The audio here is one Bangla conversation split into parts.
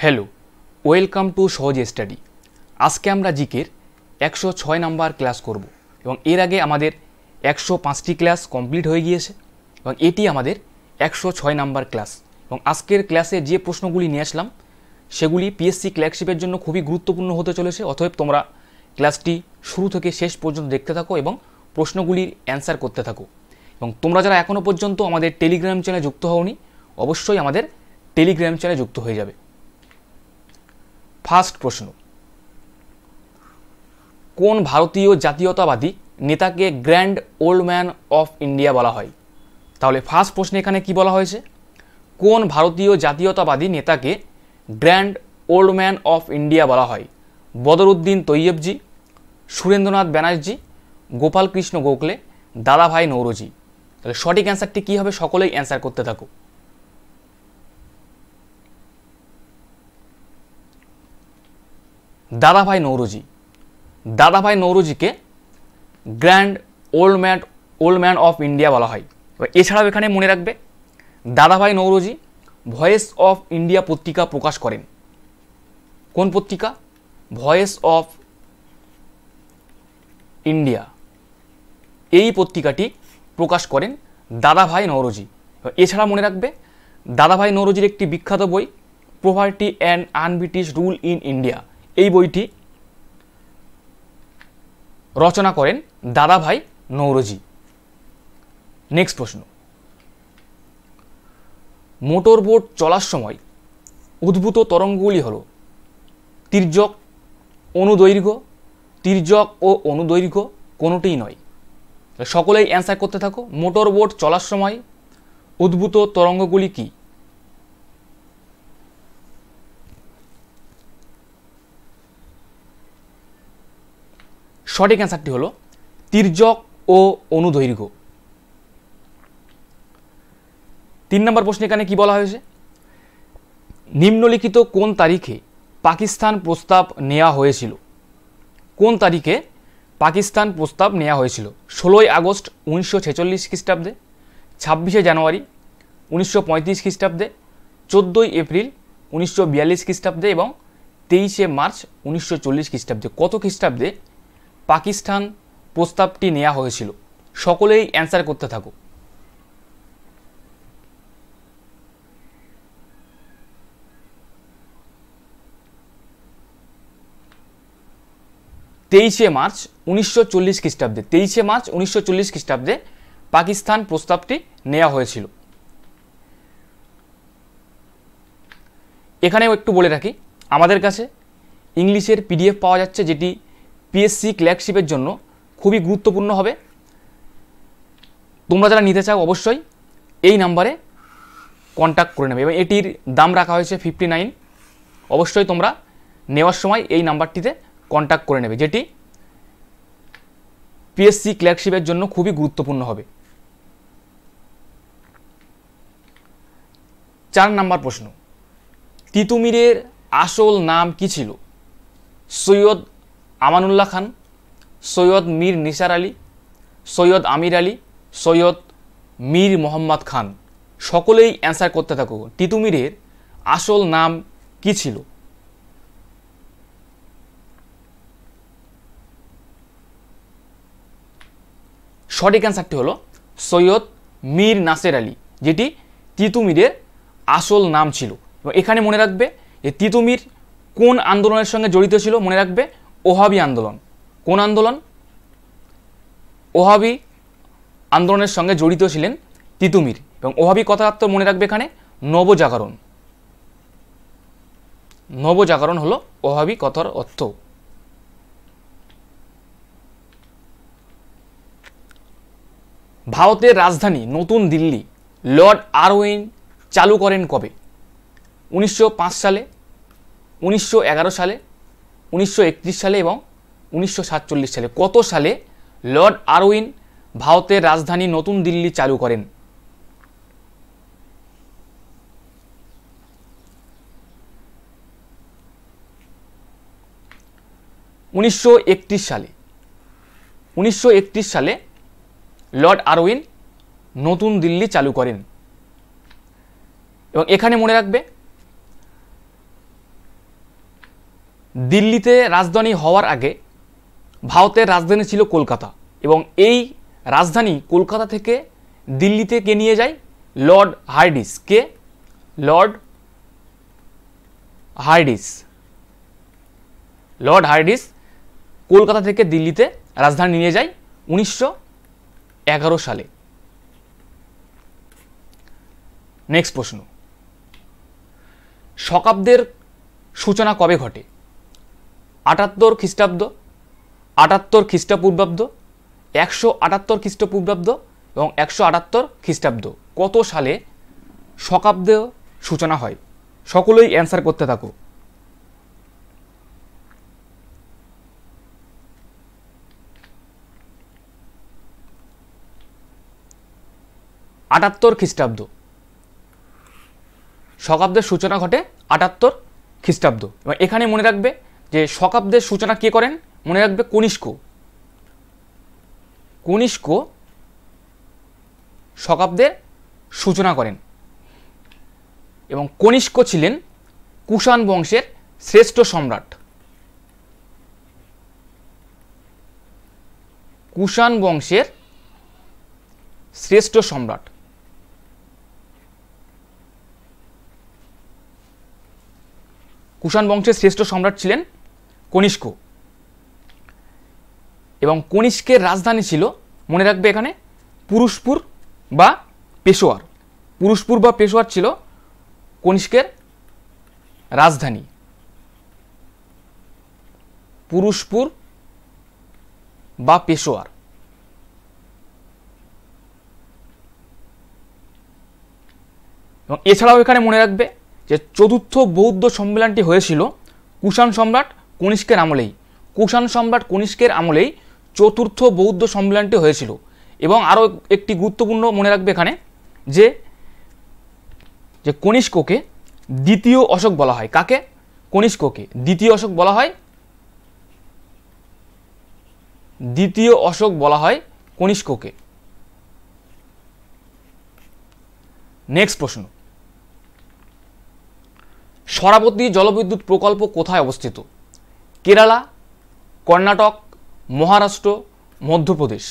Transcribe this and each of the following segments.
হ্যালো, ওয়েলকাম টু সহজ স্টাডি। আজকে আমরা জিকের 106 নাম্বার ক্লাস করব এবং এর আগে আমাদের 105টি ক্লাস কমপ্লিট হয়ে গিয়েছে এবং এটি আমাদের 106 নাম্বার ক্লাস। এবং আজকের ক্লাসে যে প্রশ্নগুলি নিয়ে আসলাম সেগুলি পিএসসি ক্লার্কশিপের জন্য খুবই গুরুত্বপূর্ণ হতে চলেছে। অতএব তোমরা ক্লাসটি শুরু থেকে শেষ পর্যন্ত দেখতে থাকো এবং প্রশ্নগুলির অ্যান্সার করতে থাকো। এবং তোমরা যারা এখনও পর্যন্ত আমাদের টেলিগ্রাম চ্যানেলে যুক্ত হওনি, অবশ্যই আমাদের টেলিগ্রাম চ্যানেলে যুক্ত হয়ে যাবে। ফার্স্ট প্রশ্ন, কোন ভারতীয় জাতীয়তাবাদী নেতাকে grand old man of India বলা হয়? তাহলে ফার্স্ট প্রশ্নে এখানে কি বলা হয়েছে? কোন ভারতীয় জাতীয়তাবাদী নেতাকে grand old man of India বলা হয়? বদরুদ্দিন তৈয়বজি, সুরেন্দ্রনাথ ব্যানার্জি, গোপালকৃষ্ণ গোখলে, দাদাভাই নৌরোজি। তাহলে সঠিক অ্যান্সারটি কী হবে? সকলেই অ্যান্সার করতে থাকো। দাদাভাই নৌরোজি। দাদাভাই নৌরোজিকে grand old man of India বলা হয়। এছাড়াও এখানে মনে রাখবে, দাদাভাই নৌরোজি ভয়েস অফ ইন্ডিয়া পত্রিকা প্রকাশ করেন। কোন পত্রিকা? Voice of India. এই পত্রিকাটি প্রকাশ করেন দাদাভাই নৌরোজি। এছাড়া মনে রাখবে, দাদাভাই নৌরোজির একটি বিখ্যাত বই property and unbritish rule in India, এই বইটি রচনা করেন দাদাভাই নৌরোজি। নেক্সট প্রশ্ন, মোটর বোট চলার সময় উদ্ভূত তরঙ্গগুলি হল তির্যক, অনুদৈর্ঘ্য, তির্যক ও অনুদৈর্ঘ্য কোনোটিই নয়। সকলেই অ্যান্সার করতে থাকো। মোটর বোট চলার সময় উদ্ভূত তরঙ্গগুলি কি? সঠিক অ্যান্সারটি হলো তির্যক ও অনুদৈর্ঘ্য। 3 নম্বর প্রশ্ন এখানে কি বলা হয়েছে? নিম্নলিখিত কোন তারিখে পাকিস্তান প্রস্তাব নেওয়া হয়েছিল? কোন তারিখে পাকিস্তান প্রস্তাব নেওয়া হয়েছিল? 16ই আগস্ট 1946 খ্রিস্টাব্দে, 26শে জানুয়ারি 1935 খ্রিস্টাব্দে, 14ই এপ্রিল 1942 খ্রিস্টাব্দে এবং 23শে মার্চ 1940 খ্রিস্টাব্দে। কত খ্রিস্টাব্দে পাকিস্তান প্রস্তাবটি নেওয়া হয়েছিল? সকলেই অ্যান্সার করতে থাকো। তেইশে মার্চ 1940 খ্রিস্টাব্দে। 23শে মার্চ 1940 খ্রিস্টাব্দে পাকিস্তান প্রস্তাবটি নেওয়া হয়েছিল। এখানেও একটু বলে রাখি, আমাদের কাছে ইংলিশের পিডিএফ পাওয়া যাচ্ছে, যেটি পিএসসি ক্লার্কশিপের জন্য খুবই গুরুত্বপূর্ণ হবে। তোমরা যারা নিতে চাও অবশ্যই এই নাম্বারে কন্ট্যাক্ট করে নেবে এবং এটির দাম রাখা হয়েছে 59। অবশ্যই তোমরা নেওয়ার সময় এই নাম্বারটিতে কন্ট্যাক্ট করে নেবে, যেটি পিএসসি ক্লার্কশিপের জন্য খুবই গুরুত্বপূর্ণ হবে। 4 নম্বর প্রশ্ন, তিতুমিরের আসল নাম কি ছিল? সৈয়দ আমানুল্লাহ খান, সৈয়দ মীর নিসার আলী, সৈয়দ আমির আলী, সৈয়দ মীর মোহাম্মদ খান। সকলেই অ্যান্সার করতে থাকো। তিতুমিরের আসল নাম কি ছিল? সঠিক অ্যান্সারটি হলো সৈয়দ মীর নাসের আলী, যেটি তিতুমিরের আসল নাম ছিল। এবং এখানে মনে রাখবে যে তিতুমির কোন আন্দোলনের সঙ্গে জড়িত ছিল? মনে রাখবে ওহাবি আন্দোলন। কোন আন্দোলন? ওহাবি আন্দোলনের সঙ্গে জড়িত ছিলেন তিতুমির। এবং ওহাবি কথার অর্থ মনে রাখবে এখানে নবজাগরণ। নবজাগরণ হলো ওহাবি কথার অর্থ। ভারতের রাজধানী নতুন দিল্লি লর্ড আরউইন চালু করেন কবে? 1905 সালে, 1911 সালে, 1931 সালে এবং 1947 সালে। কত সালে লর্ড আরউইন ভারতের রাজধানী নতুন দিল্লি চালু করেন? সালে। 1931 সালে লর্ড আরউইন নতুন দিল্লি চালু করেন। এবং এখানে মনে রাখবে দিল্লিতে রাজধানী হওয়ার আগে ভারতের রাজধানী ছিল কলকাতা, এবং এই রাজধানী কলকাতা থেকে দিল্লিতে কে নিয়ে যায়? লর্ড হার্ডিস। কে? লর্ড হার্ডিস। লর্ড হার্ডিস কলকাতা থেকে দিল্লিতে রাজধানী নিয়ে যায় 1911 সালে। নেক্সট প্রশ্ন, শকাব্দের সূচনা কবে ঘটে? 78 খ্রিস্টাব্দ, 78 খ্রিস্টপূর্বাব্দ, 178 খ্রিস্টপূর্বাব্দ এবং 178 খ্রিস্টাব্দ। কত সালে শকাব্দ সূচনা হয়? সকলেই অ্যান্সার করতে থাকো। আটাত্তর খ্রিস্টাব্দ। শকাব্দের সূচনা ঘটে 78 খ্রিস্টাব্দ। এবং এখানে মনে রাখবে যে শকাব্দের সূচনা কে করেন? মনে রাখবে কনিষ্ক। কনিষ্ক শকাব্দের সূচনা করেন, এবং কনিষ্ক ছিলেন কুষাণ বংশের শ্রেষ্ঠ সম্রাট। কুষাণ বংশের শ্রেষ্ঠ সম্রাট। কুষাণ বংশের শ্রেষ্ঠ সম্রাট ছিলেন কনিষ্ক, এবং কনিষ্কের রাজধানী ছিল, মনে রাখবে এখানে, পুরুষপুর বা পেশোয়ার। পুরুষপুর বা পেশোয়ার ছিল কনিষ্কের রাজধানী। পুরুষপুর বা পেশোয়ার। এবং এছাড়াও এখানে মনে রাখবে যে চতুর্থ বৌদ্ধ সম্মেলনটি হয়েছিল কুষাণ সম্রাট কনিষ্কের আমলেই। কুষাণ সম্রাট কনিষ্কের আমলেই চতুর্থ বৌদ্ধ সম্মেলনটি হয়েছিল। এবং আরও একটি গুরুত্বপূর্ণ মনে রাখবে এখানে যে কনিষ্ককে দ্বিতীয় অশোক বলা হয়। কাকে? কনিষ্ককে দ্বিতীয় অশোক বলা হয়। দ্বিতীয় অশোক বলা হয় কনিষ্ককে। নেক্সট প্রশ্ন, শরাবতী জলবিদ্যুৎ প্রকল্প কোথায় অবস্থিত? কেরালা, কর্ণাটক, মহারাষ্ট্র, মধ্যপ্রদেশ।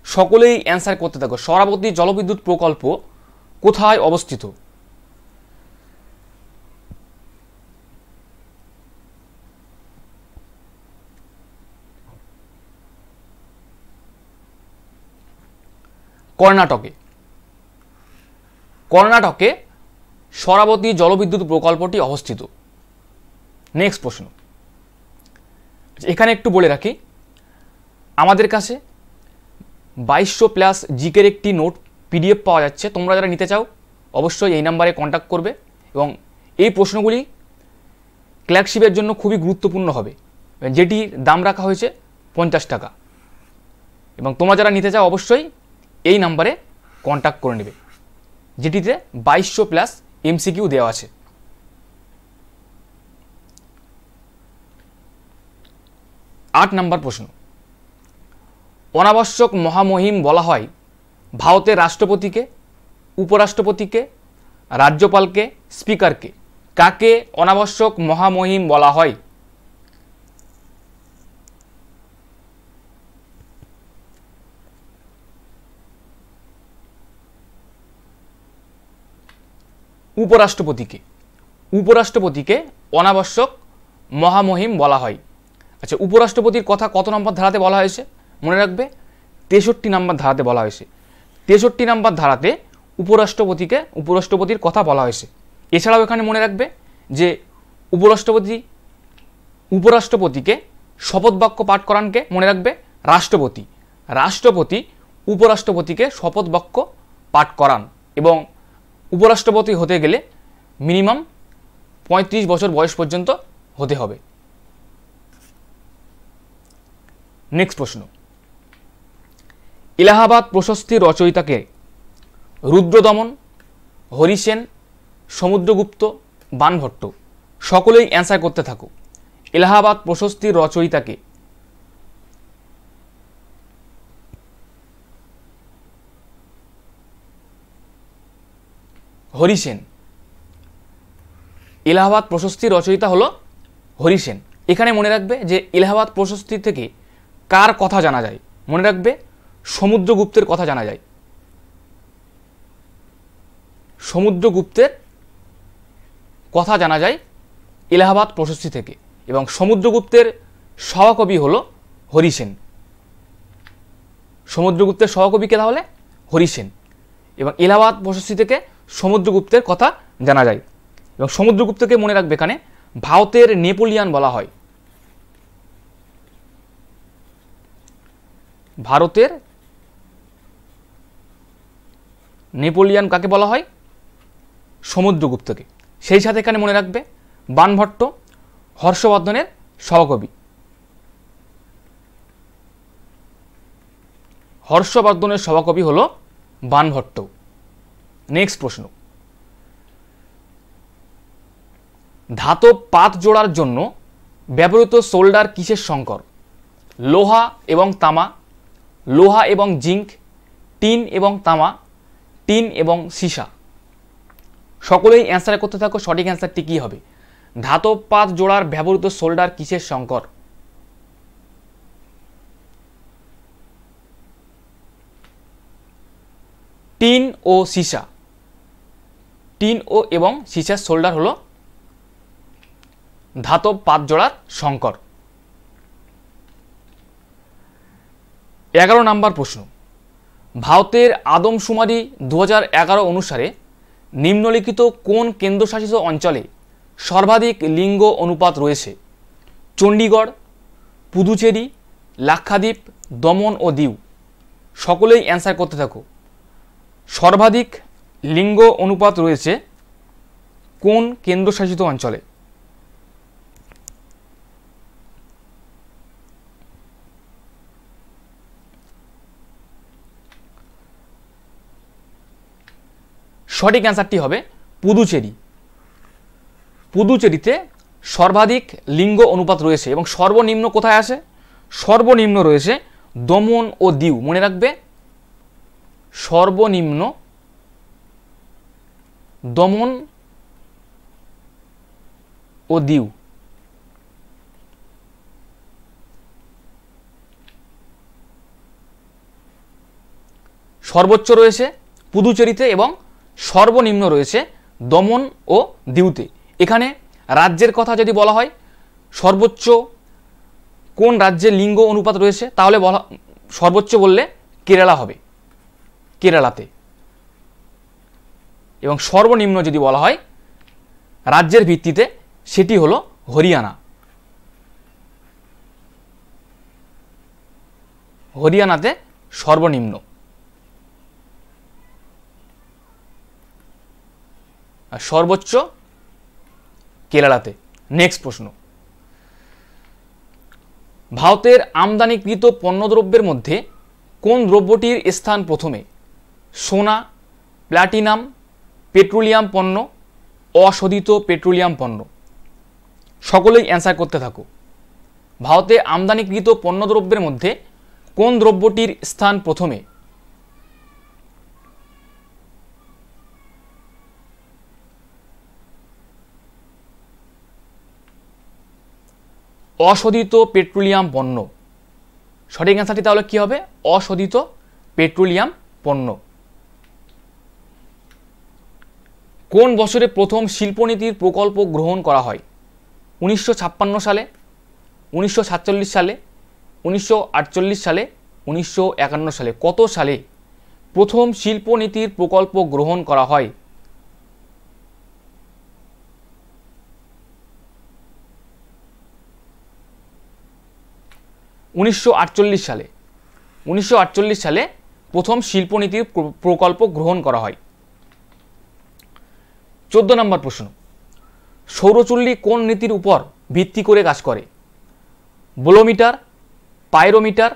সকলেই অ্যান্সার করতে থাকো। শরাবতী জলবিদ্যুৎ প্রকল্প কোথায় অবস্থিত? কর্ণাটকে। কর্ণাটকে শরাবতী জলবিদ্যুৎ প্রকল্পটি অবস্থিত। নেক্সট প্রশ্ন, এখানে একটু বলে রাখি, আমাদের কাছে 2200+ জিকের একটি নোট পিডিএফ পাওয়া যাচ্ছে। তোমরা যারা নিতে চাও অবশ্যই এই নাম্বারে কন্ট্যাক্ট করবে, এবং এই প্রশ্নগুলি ক্লার্কশিপের জন্য খুবই গুরুত্বপূর্ণ হবে, যেটির দাম রাখা হয়েছে 50 টাকা। এবং তোমরা যারা নিতে চাও অবশ্যই এই নাম্বারে কন্ট্যাক্ট করে নেবে, যেটিতে 2200+ MCQ দেওয়া আছে। 8 নম্বর প্রশ্ন, অনাবশ্যক মহামহিম বলা হয় ভারতের রাষ্ট্রপতিকে, উপরাষ্ট্রপতিকে, রাজ্যপালকে, স্পিকারকে। কাকে অনাবশ্যক মহামহিম বলা হয়? উপরাষ্ট্রপতিকে। উপরাষ্ট্রপতিকে অনাবশ্যক মহামহিম বলা হয়। আচ্ছা, উপরাষ্ট্রপতির কথা কত নম্বর ধারাতে বলা হয়েছে? মনে রাখবে 63 নম্বর ধারাতে বলা হয়েছে। 63 নম্বর ধারাতে উপরাষ্ট্রপতির কথা বলা হয়েছে। এছাড়াও এখানে মনে রাখবে যে উপরাষ্ট্রপতিকে শপথ বাক্য পাঠ করানকে মনে রাখবে রাষ্ট্রপতি। রাষ্ট্রপতি উপরাষ্ট্রপতিকে শপথ বাক্য পাঠ করান, এবং উপরাষ্ট্রপতি হতে গেলে মিনিমাম 35 বছর বয়স পর্যন্ত হতে হবে। নেক্সট প্রশ্ন, এলাহাবাদ প্রশস্তির রচয়িতাকে? রুদ্রদমন, হরিসেন, সমুদ্রগুপ্ত, বাণভট্ট। সকলেই অ্যান্সার করতে থাকো। এলাহাবাদ প্রশস্তির রচয়িতাকে? হরিসেন। এলাহাবাদ প্রশস্তির রচয়িতা হলো হরিসেন। এখানে মনে রাখবে যে এলাহাবাদ প্রশস্তি থেকে কার কথা জানা যায়, মনে রাখবে সমুদ্রগুপ্তের কথা জানা যায়। সমুদ্রগুপ্তের কথা জানা যায় এলাহাবাদ প্রশস্তি থেকে, এবং সমুদ্রগুপ্তের সহকবি হলো হরিসেন। সমুদ্রগুপ্তের সহকবি কে তাহলে? হরিসেন। এবং এলাহাবাদ প্রশস্তি থেকে সমুদ্রগুপ্তের কথা জানা যায়। এবং সমুদ্রগুপ্তকে মনে রাখবে এখানে ভারতের নেপোলিয়ান বলা হয়। ভারতের নেপোলিয়ান কাকে বলা হয়? সমুদ্রগুপ্তকে। সেই সাথে এখানে মনে রাখবে বাণভট্ট হর্ষবর্ধনের সহকবি। হর্ষবর্ধনের সহকবি হলো বাণভট্ট। নেক্সট প্রশ্ন, ধাতব পাত জোড়ার জন্য ব্যবহৃত সোল্ডার কিসের সংকর? লোহা এবং তামা, লোহা এবং জিঙ্ক, টিন এবং তামা, টিন এবং সীসা। সকলেই অ্যান্সার করতে থাকো, সঠিক অ্যান্সারটি কী হবে? ধাতব পাত জোড়ার ব্যবহৃত সোল্ডার কিসের সংকর? টিন ও সীসা। টিন ও এবং সীসার সোল্ডার হলো ধাতব পাত জোড়ার সংকর। 11 নম্বর প্রশ্ন, ভারতের আদমশুমারি 2011 অনুসারে নিম্নলিখিত কোন কেন্দ্রশাসিত অঞ্চলে সর্বাধিক লিঙ্গ অনুপাত রয়েছে? চণ্ডীগড়, পুদুচেরি, লাক্ষাদ্বীপ, দমন ও দিউ। সকলেই অ্যান্সার করতে থাকো। সর্বাধিক লিঙ্গ অনুপাত রয়েছে কোন কেন্দ্রশাসিত অঞ্চলে? সঠিক অ্যান্সারটি হবে পুদুচেরি। পুদুচেরিতে সর্বাধিক লিঙ্গ অনুপাত রয়েছে। এবং সর্বনিম্ন কোথায় আছে? সর্বনিম্ন রয়েছে দমন ও দিউ। মনে রাখবে সর্বনিম্ন দমন ও দিউ। সর্বোচ্চ রয়েছে পুদুচেরিতে এবং সর্বনিম্ন রয়েছে দমন ও দিউতে। এখানে রাজ্যের কথা যদি বলা হয়, সর্বোচ্চ কোন রাজ্যে লিঙ্গ অনুপাত রয়েছে, তাহলে বলা সর্বোচ্চ বললে কেরালা হবে, কেরালাতে। এবং সর্বনিম্ন যদি বলা হয় রাজ্যের ভিত্তিতে, সেটি হলো হরিয়ানা। হরিয়ানাতে সর্বনিম্ন। আর সর্বোচ্চ কেরালাতে। নেক্সট প্রশ্ন, ভারতের আমদানিকৃত পণ্যদ্রব্যের মধ্যে কোন দ্রব্যটির স্থান প্রথমে? সোনা, প্লাটিনাম, পেট্রোলিয়াম পণ্য, অশোধিত পেট্রোলিয়াম পণ্য। সকলেই অ্যান্সার করতে থাকো। ভারতে আমদানিকৃত পণ্যদ্রব্যের মধ্যে কোন দ্রব্যটির স্থান প্রথমে? অশোধিত পেট্রোলিয়াম পণ্য। সঠিক অ্যান্সারটি তাহলে কি হবে? অশোধিত পেট্রোলিয়াম পণ্য। কোন বছরে প্রথম শিল্পনীতির প্রকল্প গ্রহণ করা হয়? 1956 সালে, 1947 সালে, 1948 সালে, 1951 সালে। কত সালে প্রথম শিল্পনীতির প্রকল্প গ্রহণ করা হয়? সালে। 1948 সালে প্রথম শিল্পনীতির প্রকল্প গ্রহণ করা হয়। 14 নম্বর প্রশ্ন, সৌরচুল্লী কোন নীতির উপর ভিত্তি করে কাজ করে? বোলোমিটার, পাইরোমিটার,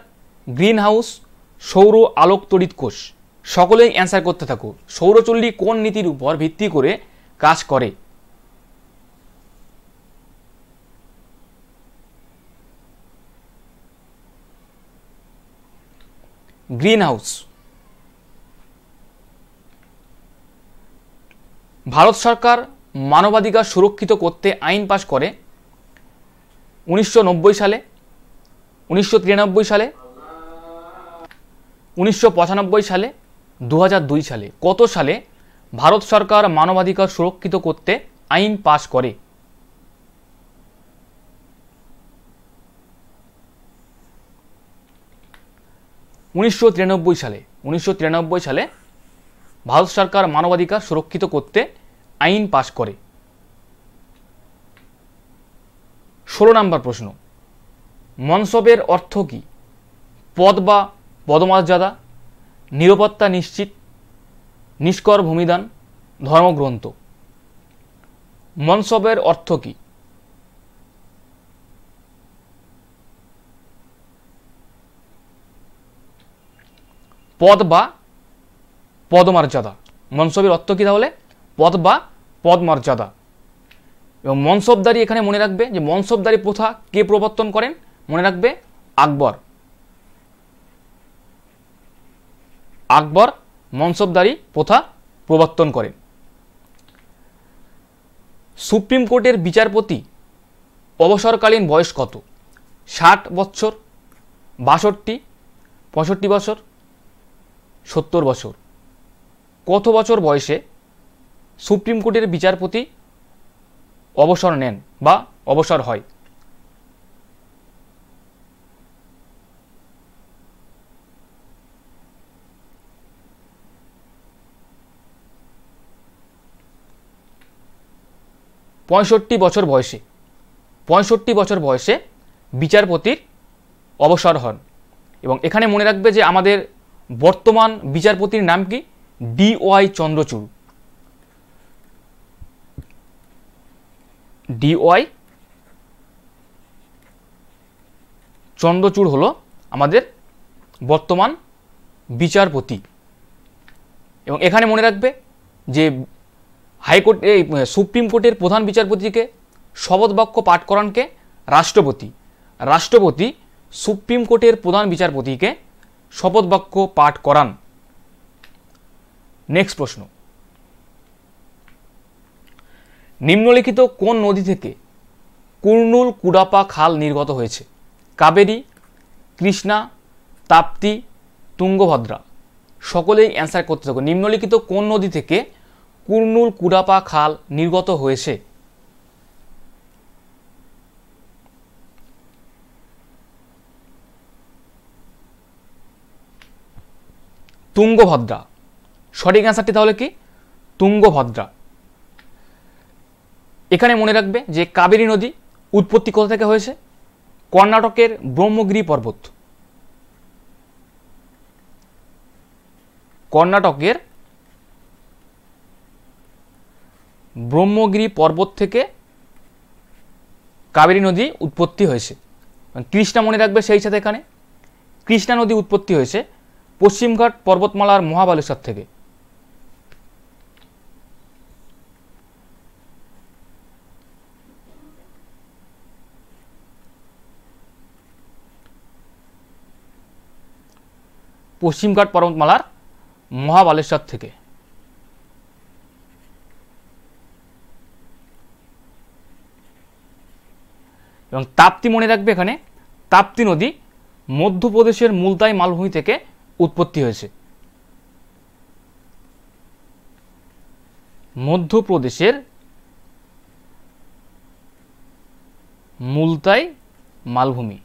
গ্রিন হাউস, সৌর আলোক তড়িৎ কোষ। সকলেই অ্যান্সার করতে থাকো। সৌরচুল্লী কোন নীতির উপর ভিত্তি করে কাজ করে? Green house. ভারত সরকার মানবাধিকার সুরক্ষিত করতে আইন পাশ করে 1990 সালে, 1993 সালে, 1995 সালে, 2002 সালে। কত সালে ভারত সরকার মানবাধিকার সুরক্ষিত করতে আইন পাশ করে? উনিশশো সালে। 1993 সালে ভারত সরকার মানবাধিকার সুরক্ষিত করতে আইন পাশ করে। 16 নম্বর প্রশ্ন, মনসবের অর্থ কি? পদ বা পদমর্যাদা, নিরাপত্তা নিশ্চিত, নিষ্কর ভূমিদান, ধর্মগ্রন্থ। মনসবের অর্থ কি? পদ বা পদমর্যাদা। মনসবের অর্থ কি তাহলে? পদ বা পদমর্যাদা। এবং মনসবদারি এখানে মনে রাখবে যে মনসবদারি প্রথা কে প্রবর্তন করেন? মনে রাখবে আকবর। আকবর মনসবদারি প্রথা প্রবর্তন করেন। সুপ্রিম কোর্টের বিচারপতি অবসরকালীন বয়স কত? 60 বছর, 62, 65 বছর, 70 বছর। কত বছর বয়সে সুপ্রিম কোর্টের বিচারপতি অবসর নেন বা অবসর হয়? পঁয়ষট্টি বছর বয়সে। 65 বছর বয়সে বিচারপতির অবসর হন। এবং এখানে মনে রাখবে যে আমাদের বর্তমান বিচারপতির নাম কি? DY চন্দ্রচূড়। DY চন্দ্রচূড় হলো আমাদের বর্তমান বিচারপতি। এবং এখানে মনে রাখবে যে হাইকোর্ট এই সুপ্রিম কোর্টের প্রধান বিচারপতিকে শপথ বাক্য পাঠ করানকে? রাষ্ট্রপতি। রাষ্ট্রপতি সুপ্রিম কোর্টের প্রধান বিচারপতিকে শপথ বাক্য পাঠ করান। নেক্সট প্রশ্ন, নিম্নলিখিত কোন নদী থেকে কুর্নুল কুডাপা খাল নির্গত হয়েছে? কাবেরী, কৃষ্ণা, তাপ্তি, তুঙ্গভদ্রা। সকলেই অ্যান্সার করতে থাকো। নিম্নলিখিত কোন নদী থেকে কুর্নুল কুডাপা খাল নির্গত হয়েছে? তুঙ্গভদ্রা। সঠিক অ্যান্সারটি তাহলে কি? তুঙ্গভদ্রা। এখানে মনে রাখবে যে কাবেরী নদী উৎপত্তি কোথা থেকে হয়েছে? কর্ণাটকের ব্রহ্মগিরি পর্বত। কর্ণাটকের ব্রহ্মগিরি পর্বত থেকে কাবেরী নদী উৎপত্তি হয়েছে। কৃষ্ণা মনে রাখবে সেই সাথে এখানে কৃষ্ণা নদী উৎপত্তি হয়েছে পশ্চিমঘাট পর্বতমালার মহাবালেশ্বর থেকে। পশ্চিমঘাট পর্বতমালার মহাবালেশ্বর থেকে। এবং তাপ্তি মনে রাখবে এখানে তাপ্তি নদী মধ্যপ্রদেশের মুলতাই মালভূমি থেকে উৎপত্তি হয়েছে। মধ্যপ্রদেশের মুলতাই মালভূমি।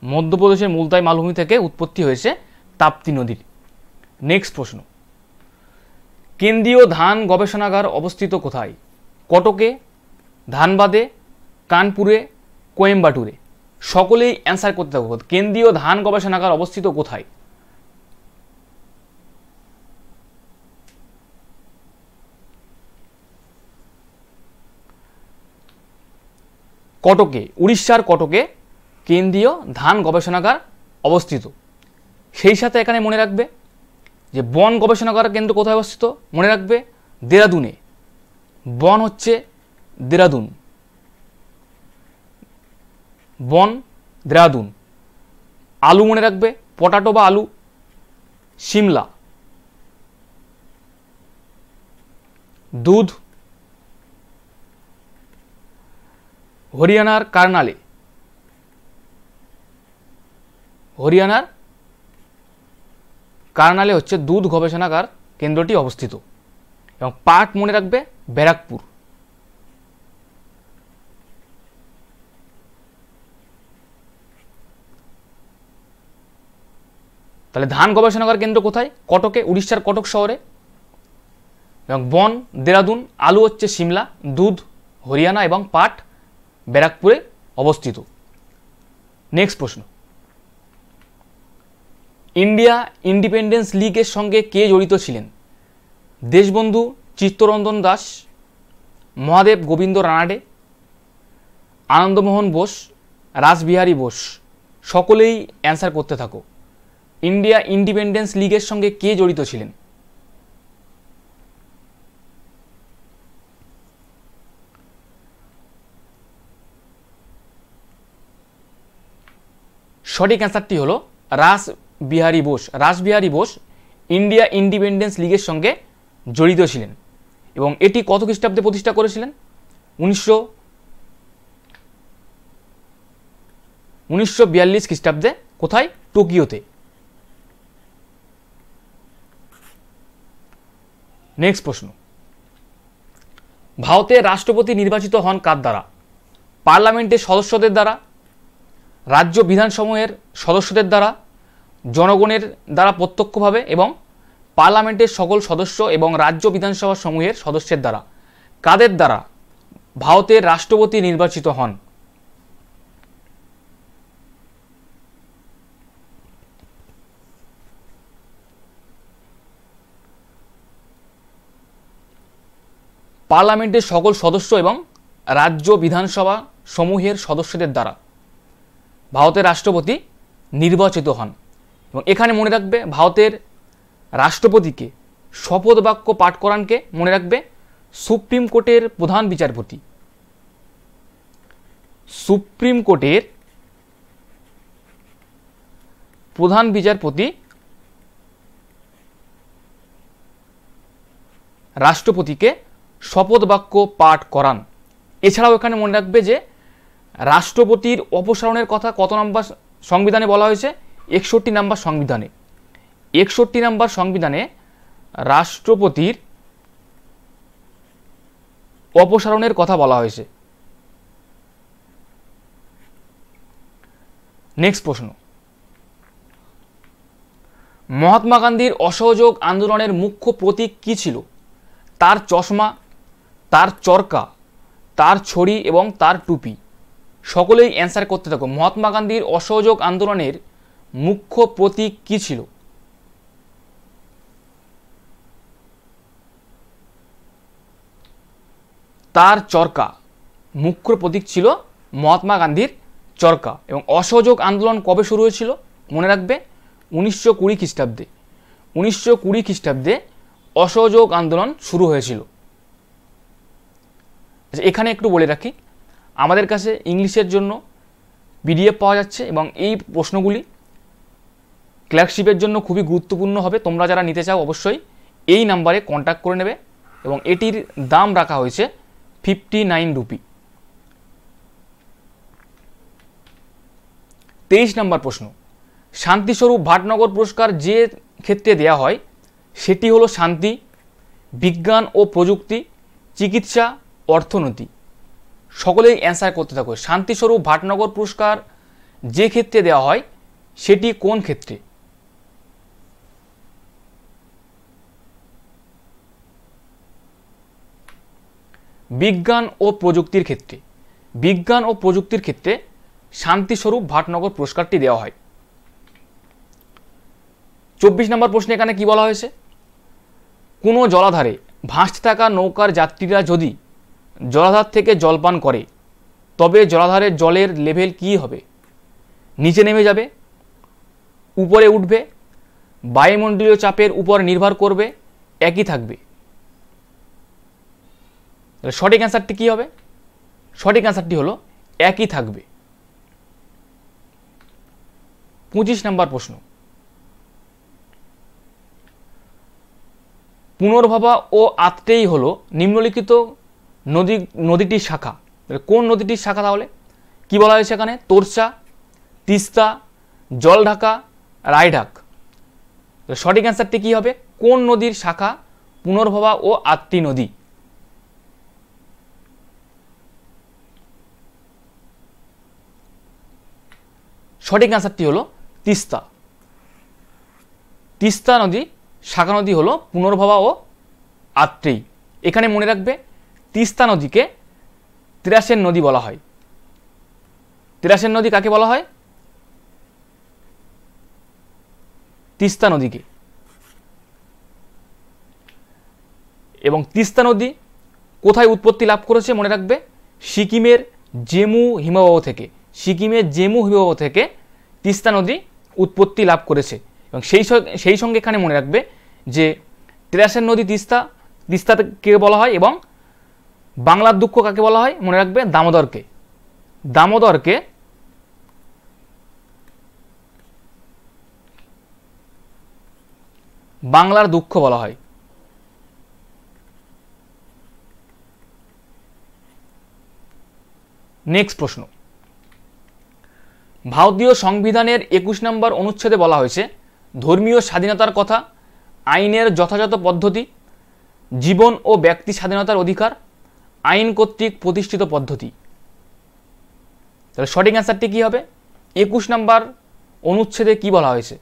মধ্যপ্রদেশের মুলতাই মালভূমি থেকে উৎপত্তি হয়েছে তাপ্তি নদীর। নেক্সট প্রশ্ন, কেন্দ্রীয় ধান গবেষণাগার অবস্থিত কোথায়? কটকে, ধানবাদে, কানপুরে, কোয়েম্বাটুরে। সকলেই অ্যান্সার করতে থাকবো। কেন্দ্রীয় ধান গবেষণাগার অবস্থিত কোথায়? কটকে। উড়িষ্যার কটকে কেন্দ্রীয় ধান গবেষণাগার অবস্থিত। সেই সাথে এখানে মনে রাখবে যে বন গবেষণাগার কেন্দ্র কোথায় অবস্থিত? মনে রাখবে দেরাদুনে। বন হচ্ছে দেরাদুন। বন দেরাদুন। আলু মনে রাখবে পটাটো বা আলু সিমলা। দুধ হরিয়ানার কার্নালে হচ্ছে দুধ গবেষণাগার কেন্দ্রটি অবস্থিত। এবং পাট মনে রাখবে ব্যারাকপুর। তাহলে ধান গবেষণাগার কেন্দ্র কোথায়? কটকে, উড়িষ্যার কটক শহরে। এবং বন দেরাদুন, আলু হচ্ছে সিমলা, দুধ হরিয়ানা এবং পাট ব্যারাকপুরে অবস্থিত। নেক্সট প্রশ্ন, ইন্ডিয়া ইন্ডিপেন্ডেন্স লীগের সঙ্গে কে জড়িত ছিলেন? দেশবন্ধু চিত্তরঞ্জন দাস, মহাদেব গোবিন্দ রানাডে, আনন্দমোহন বোস, রাসবিহারী বোস। সকলেই অ্যান্সার করতে থাকো। ইন্ডিয়া ইন্ডিপেন্ডেন্স লীগের সঙ্গে কে জড়িত ছিলেন? সঠিক অ্যান্সারটি হলো রাসবিহারী বোস। রাসবিহারী বোস ইন্ডিয়া ইন্ডিপেন্ডেন্স লীগের সঙ্গে জড়িত ছিলেন এবং এটি কত খ্রিস্টাব্দে প্রতিষ্ঠা করেছিলেন? 1942 খ্রিস্টাব্দে। কোথায়? টোকিওতে। নেক্সট প্রশ্ন, ভারতের রাষ্ট্রপতি নির্বাচিত হন কার দ্বারা? পার্লামেন্টের সদস্যদের দ্বারা, রাজ্য বিধানসমূহের সদস্যদের দ্বারা, জনগণের দ্বারা প্রত্যক্ষভাবে এবং পার্লামেন্টের সকল সদস্য এবং রাজ্য বিধানসভা সমূহের সদস্যের দ্বারা। কাদের দ্বারা ভারতের রাষ্ট্রপতি নির্বাচিত হন? পার্লামেন্টের সকল সদস্য এবং রাজ্য বিধানসভা সমূহের সদস্যদের দ্বারা ভারতের রাষ্ট্রপতি নির্বাচিত হন। এবং এখানে মনে রাখবে ভারতের রাষ্ট্রপতিকে শপথ বাক্য পাঠ করানকে মনে রাখবে সুপ্রিম কোর্টের প্রধান বিচারপতি। সুপ্রিম কোর্টের প্রধান বিচারপতি রাষ্ট্রপতিকে শপথ বাক্য পাঠ করান। এছাড়াও এখানে মনে রাখবে যে রাষ্ট্রপতির অপসারণের কথা কত নম্বর সংবিধানে বলা হয়েছে? 61 নম্বর সংবিধানে। 61 নম্বর সংবিধানে রাষ্ট্রপতির অপসারণের কথা বলা হয়েছে। নেক্সট প্রশ্ন, মহাত্মা গান্ধীর অসহযোগ আন্দোলনের মুখ্য প্রতীক কি ছিল? তার চশমা, তার চরকা, তার ছড়ি এবং তার টুপি। সকলেই অ্যান্সার করতে থাকো। মহাত্মা গান্ধীর অসহযোগ আন্দোলনের মুখ্য প্রতীক কি ছিল? তার চরকা মুখ্য প্রতীক ছিল মহাত্মা গান্ধীর চরকা। এবং অসহযোগ আন্দোলন কবে শুরু হয়েছিল? মনে রাখবে 1920 খ্রিস্টাব্দে। 1920 খ্রিস্টাব্দে অসহযোগ আন্দোলন শুরু হয়েছিল। এখানে একটু বলে রাখি, আমাদের কাছে ইংলিশের জন্য পিডিএফ পাওয়া যাচ্ছে এবং এই প্রশ্নগুলি ক্লার্কশিপের জন্য খুবই গুরুত্বপূর্ণ হবে। তোমরা যারা নিতে চাও অবশ্যই এই নাম্বারে কন্ট্যাক্ট করে নেবে এবং এটির দাম রাখা হয়েছে 59 রুপি। 23 নম্বর প্রশ্ন, শান্তিস্বরূপ ভাটনগর পুরস্কার যে ক্ষেত্রে দেয়া হয় সেটি হলো শান্তি, বিজ্ঞান ও প্রযুক্তি, চিকিৎসা, অর্থনীতি। সকলেই অ্যান্সার করতে থাকো। শান্তিস্বরূপ ভাটনগর পুরস্কার যে ক্ষেত্রে দেওয়া হয় সেটি কোন ক্ষেত্রে? বিজ্ঞান ও প্রযুক্তির ক্ষেত্রে। বিজ্ঞান ও প্রযুক্তির ক্ষেত্রে শান্তিস্বরূপ ভাটনগর পুরস্কারটি দেওয়া হয়। 24 নম্বর প্রশ্নে এখানে কি বলা হয়েছে? কোনো জলাধারে ভাসতে থাকা নৌকার যাত্রীরা যদি জলাধার থেকে জলপান করে তবে জলাধারের জলের লেভেল কি হবে? নিচে নেমে যাবে, উপরে উঠবে, বায়ুমণ্ডলীয় চাপের উপর নির্ভর করবে, একই থাকবে। সঠিক অ্যান্সারটি কি হবে? সঠিক অ্যান্সারটি হলো একই থাকবে। 25 নম্বর প্রশ্ন, পুনর্ভবা ও আত্রেয়ী হলো নিম্নলিখিত নদীটির শাখা। কোন নদীটির শাখা? তাহলে কি বলা হয়েছে এখানে? তোরসা, তিস্তা, জলঢাকা, রায়ঢাক। সঠিক অ্যান্সারটি কি হবে? কোন নদীর শাখা পুনর্ভবা ও আত্রি নদী? সঠিক অ্যান্সারটি হলো তিস্তা। তিস্তা নদী শাখা নদী হলো পুনর্ভবা ও আত্রেয়ী। এখানে মনে রাখবে তিস্তা নদীকে ত্রিয়াসের নদী বলা হয়। ত্রিয়াসের নদী কাকে বলা হয়? তিস্তা নদীকে। এবং তিস্তা নদী কোথায় উৎপত্তি লাভ করেছে? মনে রাখবে সিকিমের জেমু হিমবাহ থেকে। সিকিমের জেমু হিমবাহ থেকে তিস্তা নদী উৎপত্তি লাভ করেছে। এবং সেই সঙ্গে এখানে মনে রাখবে যে ত্রিয়াসের নদী তিস্তা, তিস্তাকে বলা হয়। এবং বাংলার দুঃখ কাকে বলা হয়? মনে রাখবে দামোদরকে। দামোদরকে বাংলার দুঃখ বলা হয়। নেক্সট প্রশ্ন, ভারতীয় সংবিধানের 21 নম্বর অনুচ্ছেদে বলা হয়েছে ধর্মীয় স্বাধীনতার কথা, আইনের যথাযথ পদ্ধতি, জীবন ও ব্যক্তি স্বাধীনতার অধিকার, আইন কর্তৃক প্রতিষ্ঠিত পদ্ধতি। তাহলে সঠিক অ্যান্সারটি কি হবে? 21 নম্বর অনুচ্ছেদে কি বলা হয়েছে?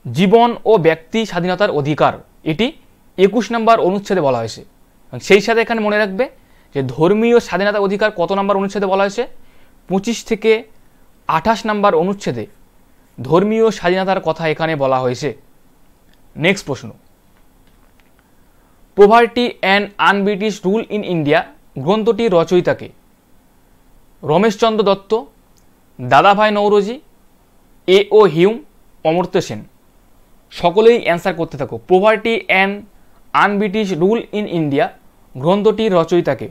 জীবন ও ব্যক্তি স্বাধীনতার অধিকার, এটি 21 নম্বর অনুচ্ছেদে বলা হয়েছে। সেই সাথে এখানে মনে রাখবে যে ধর্মীয় স্বাধীনতার অধিকার কত নম্বর অনুচ্ছেদে বলা হয়েছে? 25 থেকে 28 নম্বর অনুচ্ছেদে ধর্মীয় স্বাধীনতার কথা এখানে বলা হয়েছে। নেক্সট প্রশ্ন, poverty and unbritish rule in India গ্রন্থটির রচয়িতাকে? Romeshchandra Dutt, Dadabhai Naoroji, A O Hume, Amartya Sen. সকলেই অ্যান্সার করতে থাকো। Poverty and unbritish rule in India গ্রন্থটির রচয়িতাকে?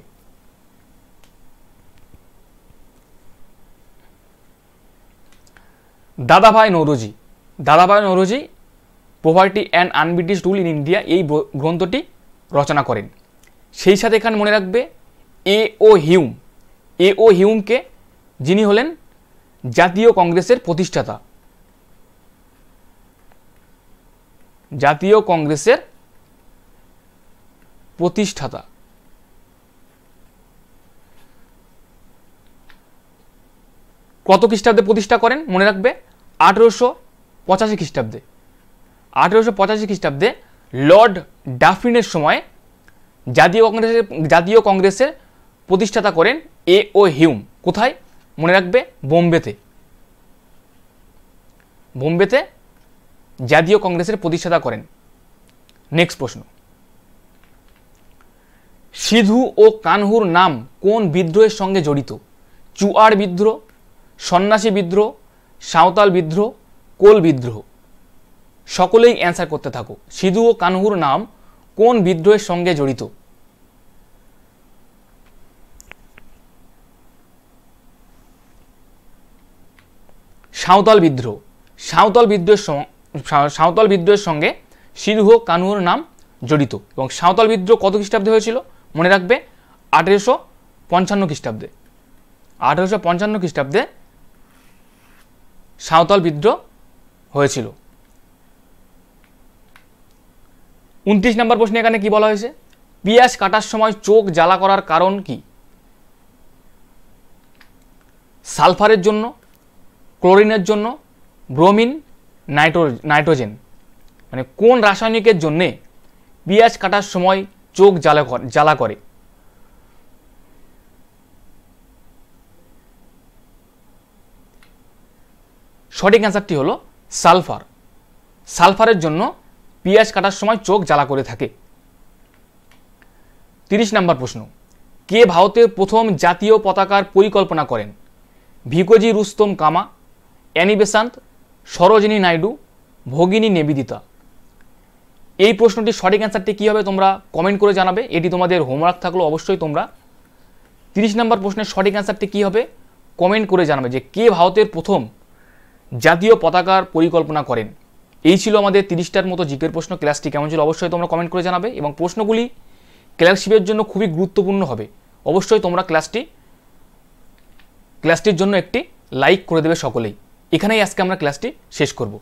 Dadabhai Naoroji. Dadabhai Naoroji poverty and unbritish rule in India এই গ্রন্থটি রচনা করেন। সেই সাথে এখানে মনে রাখবে এ ও হিউম। এ ও হিউমকে, যিনি হলেন জাতীয় কংগ্রেসের প্রতিষ্ঠাতা। জাতীয় কংগ্রেসের প্রতিষ্ঠাতা। কত খ্রিস্টাব্দে প্রতিষ্ঠা করেন? মনে রাখবে 1885 খ্রিস্টাব্দে। 1885 খ্রিস্টাব্দে লর্ড ডাফরিনের সময় জাতীয় কংগ্রেসের প্রতিষ্ঠাতা করেন এ ও হিউম। কোথায়? মনে রাখবে বোম্বেতে। বোম্বেতে জাতীয় কংগ্রেসের প্রতিষ্ঠাতা করেন। নেক্সট প্রশ্ন, সিধু ও কানহুর নাম কোন বিদ্রোহের সঙ্গে জড়িত? চুয়াড় বিদ্রোহ, সন্ন্যাসী বিদ্রোহ, সাঁওতাল বিদ্রোহ, কোল বিদ্রোহ। সকলেই অ্যান্সার করতে থাকো। সিধু ও কানহুর নাম কোন বিদ্রোহের সঙ্গে জড়িত? সাঁওতাল বিদ্রোহ। সাঁওতাল বিদ্রোহের সঙ্গে সিধু ও কানহুর নাম জড়িত। এবং সাঁওতাল বিদ্রোহ কত খ্রিস্টাব্দে হয়েছিল? মনে রাখবে 1855 খ্রিস্টাব্দে। 1855 খ্রিস্টাব্দে সাঁওতাল বিদ্রোহ হয়েছিল। 29 নম্বর প্রশ্নে এখানে কি বলা হয়েছে? পেঁয়াজ কাটার সময় চোখ জ্বালা করার কারণ কি? সালফারের জন্য, ক্লোরিনের জন্য, ব্রোমিন, নাইট্রোজেন। মানে কোন রাসায়নিকের জন্যে পেঁয়াজ কাটার সময় চোখ জ্বালা করে? সঠিক অ্যান্সারটি হলো সালফার। সালফারের জন্য পেঁয়াজ কাটার সময় চোখ জ্বালা করে থাকে। 30 নম্বর প্রশ্ন, কে ভারতের প্রথম জাতীয় পতাকার পরিকল্পনা করেন? ভিকোজি রুস্তম কামা, অ্যানি বেসান্ত, সরোজিনী নাইডু, ভগিনী নিবেদিতা। এই প্রশ্নটির সঠিক অ্যান্সারটি কী হবে তোমরা কমেন্ট করে জানাবে। এটি তোমাদের হোমওয়ার্ক থাকলো, অবশ্যই তোমরা 30 নম্বর প্রশ্নের সঠিক অ্যান্সারটি কী হবে কমেন্ট করে জানাবে যে কে ভারতের প্রথম জাতীয় পতাকার পরিকল্পনা করেন। এই ছিল আমাদের 30টার মতো জিকের প্রশ্ন। ক্লাসটি কেমন ছিল অবশ্যই তোমরা কমেন্ট করে জানাবে, এবং প্রশ্নগুলি ক্লার্কশিপের জন্য খুবই গুরুত্বপূর্ণ হবে। অবশ্যই তোমরা ক্লাসটির জন্য একটি লাইক করে দেবে সকলেই। এখানেই আজকে আমরা ক্লাসটি শেষ করব।